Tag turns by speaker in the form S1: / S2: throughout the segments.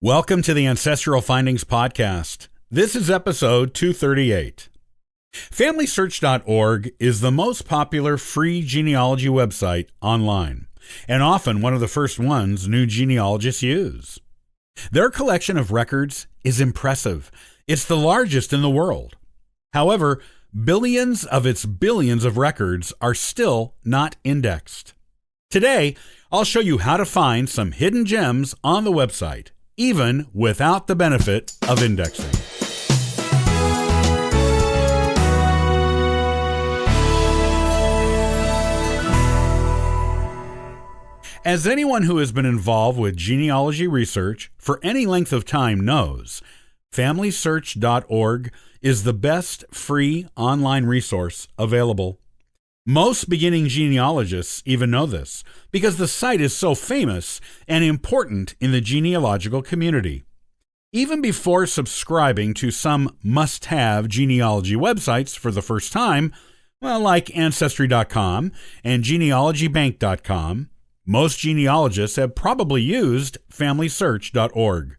S1: Welcome to the Ancestral Findings Podcast. This is episode 238. FamilySearch.org is the most popular free genealogy website online, and often one of the first ones new genealogists use. Their collection of records is impressive. It's the largest in the world. However, billions of its billions of records are still not indexed. Today, I'll show you how to find some hidden gems on the website, even without the benefit of indexing. As anyone who has been involved with genealogy research for any length of time knows, FamilySearch.org is the best free online resource available. Most beginning genealogists even know this because the site is so famous and important in the genealogical community. Even before subscribing to some must-have genealogy websites for the first time, like Ancestry.com and GenealogyBank.com, most genealogists have probably used FamilySearch.org.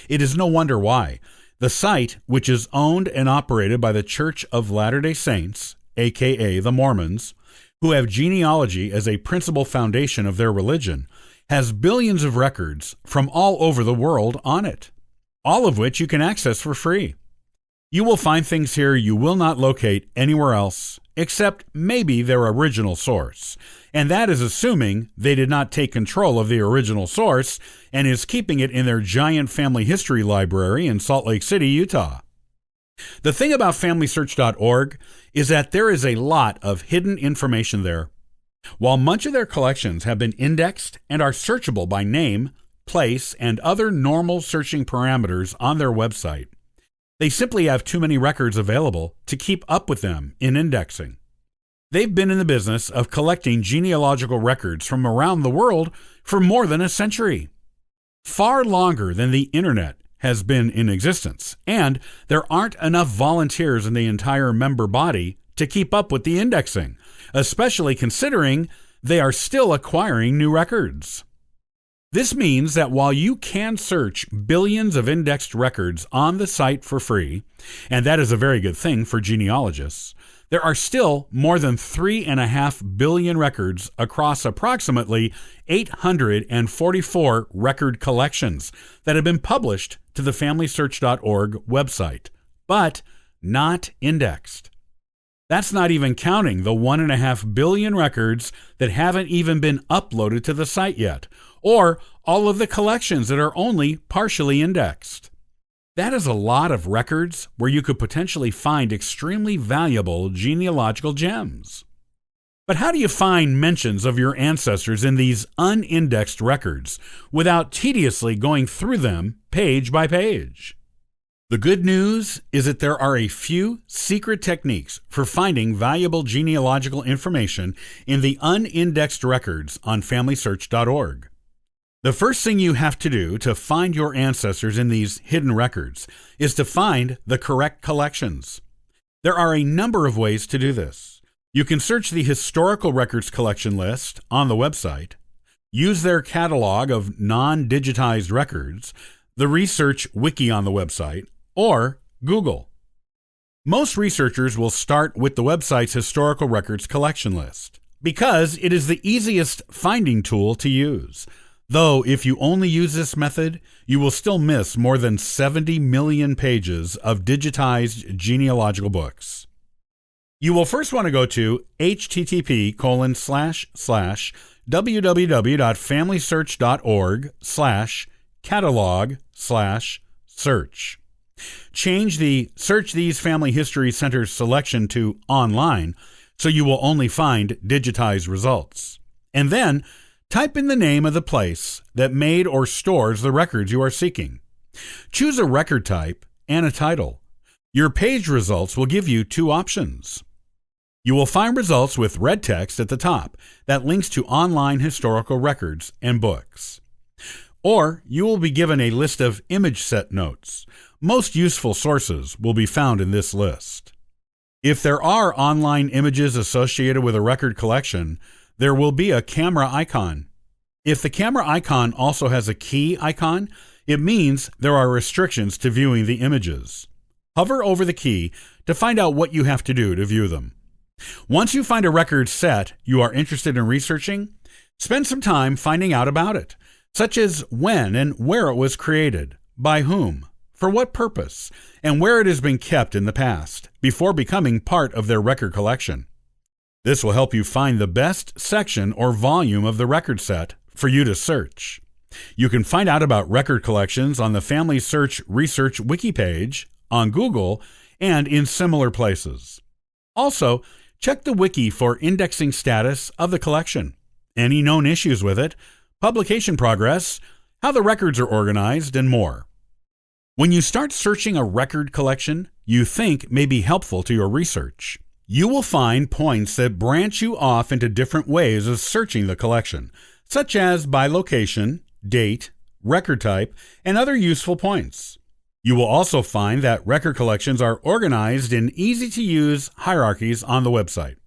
S1: It is no wonder why. The site, which is owned and operated by the Church of Latter-day Saints, aka the Mormons, who have genealogy as a principal foundation of their religion, has billions of records from all over the world on it, all of which you can access for free. You will find things here you will not locate anywhere else, except maybe their original source, and that is assuming they did not take control of the original source and is keeping it in their giant family history library in Salt Lake City, Utah. The thing about FamilySearch.org is that there is a lot of hidden information there. While much of their collections have been indexed and are searchable by name, place, and other normal searching parameters on their website, they simply have too many records available to keep up with them in indexing. They've been in the business of collecting genealogical records from around the world for more than a century, far longer than the internet has been in existence, and there aren't enough volunteers in the entire member body to keep up with the indexing, especially considering they are still acquiring new records. This means that while you can search billions of indexed records on the site for free, and that is a very good thing for genealogists, there are still more than 3.5 billion records across approximately 844 record collections that have been published to the FamilySearch.org website, but not indexed. That's not even counting the 1.5 billion records that haven't even been uploaded to the site yet, or all of the collections that are only partially indexed. That is a lot of records where you could potentially find extremely valuable genealogical gems. But how do you find mentions of your ancestors in these unindexed records without tediously going through them page by page? The good news is that there are a few secret techniques for finding valuable genealogical information in the unindexed records on FamilySearch.org. The first thing you have to do to find your ancestors in these hidden records is to find the correct collections. There are a number of ways to do this. You can search the historical records collection list on the website, use their catalog of non-digitized records, the research wiki on the website, or Google. Most researchers will start with the website's historical records collection list because it is the easiest finding tool to use. Though if you only use this method, you will still miss more than 70 million pages of digitized genealogical books. You will first want to go to http://www.familysearch.org/catalog/search. Change the Search These Family History Centers selection to Online so you will only find digitized results. And then type in the name of the place that made or stores the records you are seeking. Choose a record type and a title. Your page results will give you two options. You will find results with red text at the top that links to online historical records and books. Or you will be given a list of image set notes. Most useful sources will be found in this list. If there are online images associated with a record collection, there will be a camera icon. If the camera icon also has a key icon, It means there are restrictions to viewing the images. Hover over the key to find out what you have to do to view them. Once you find a record set you are interested in researching, spend some time finding out about it, such as when and where it was created, by whom, for what purpose, and where it has been kept in the past, before becoming part of their record collection. This will help you find the best section or volume of the record set for you to search. You can find out about record collections on the Family Search Research Wiki page, on Google, and in similar places. Also, check the wiki for indexing status of the collection, any known issues with it, publication progress, how the records are organized, and more. When you start searching a record collection you think may be helpful to your research, you will find points that branch you off into different ways of searching the collection, such as by location, date, record type, and other useful points. You will also find that record collections are organized in easy-to-use hierarchies on the website,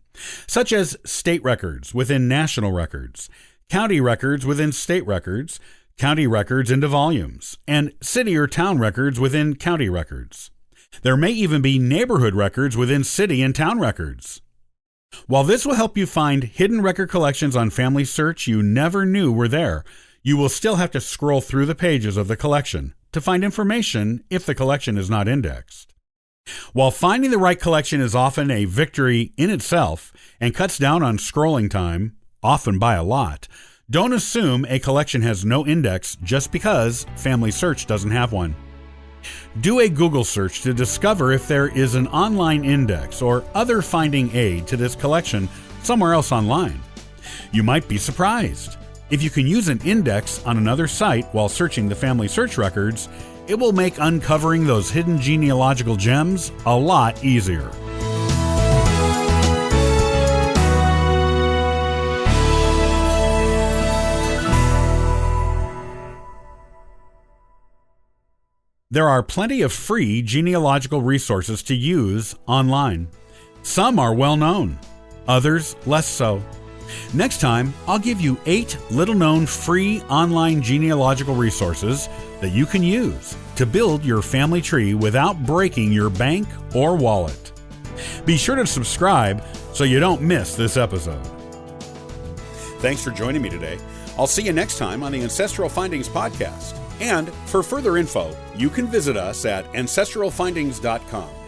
S1: such as state records within national records, county records within state records, county records into volumes, and city or town records within county records. There may even be neighborhood records within city and town records. While this will help you find hidden record collections on Family Search you never knew were there, you will still have to scroll through the pages of the collection to find information if the collection is not indexed. While finding the right collection is often a victory in itself and cuts down on scrolling time, often by a lot, don't assume a collection has no index just because Family Search doesn't have one. Do a Google search to discover if there is an online index or other finding aid to this collection somewhere else online. You might be surprised. If you can use an index on another site while searching the Family Search records, it will make uncovering those hidden genealogical gems a lot easier. There are plenty of free genealogical resources to use online. Some are well known, others less so. Next time, I'll give you 8 little-known free online genealogical resources that you can use to build your family tree without breaking your bank or wallet. Be sure to subscribe so you don't miss this episode. Thanks for joining me today. I'll see you next time on the Ancestral Findings podcast. And for further info, you can visit us at ancestralfindings.com.